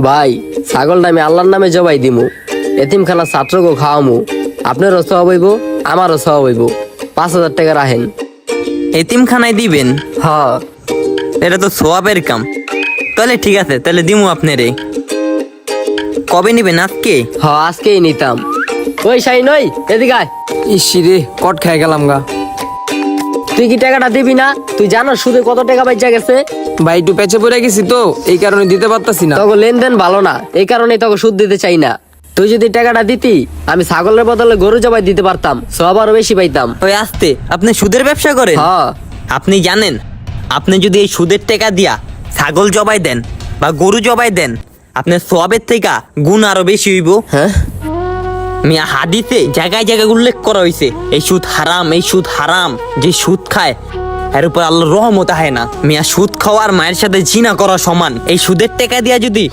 ভাই ছাগলটা আমি আল্লাহর নামে জবাই দিমু, এতিমখানা ছাত্রকে খাওয়ামু, আপনারও সওয়াব হইব আমারও সওয়াব হইব। 5,000 টাকা রাখেন। এতিমখানায় দিবেন? হ এটা তো সোয়াবের কাম। তাহলে ঠিক আছে, তাহলে দিমু আপনারে। কবে নিবেন? আজকে? হ আজকেই নিতাম। ওই শাইন ওই এদিকে আয়। ইসিরে কট খেয়ে গেলাম গা। তুই কি টাকাটা দিবি না? তুই জানো সুদে কত টাকা বাইচা গেছে? ভাই একটু পেঁচে পড়ে গেছি তো, এই কারণে দিতে পারতাছি না। তোকে লেনদেন ভালো না, এই কারণেই তোকে সুদ দিতে চাই না। তুই যদি টাকাটা দিতি আমি ছাগলের বদলে গরু জবাই দিতে পারতাম, সব আরো বেশি পাইতাম। ওই আসতে, আপনি সুদের ব্যবসা করেন? হ আপনি জানেন, আপনি যদি এই সুদের টাকা দিয়া ছাগল জবাই দেন বা গরু জবাই দেন, আপনার সোয়াবের থেকে গুণ আরো বেশি হইব। হ্যাঁ মিয়া হাদিসে জায়গায় জায়গায় উল্লেখ করা হয়েছে এই সুদ হারাম, এই সুদ হারাম। যে সুদ খায় এর উপর আল্লাহর রহমত আহে না। মিয়া সুদ খাওয়ার মায়ের সাথে জিনা করা সমান। এই সুদের টাকা দিয়া যদি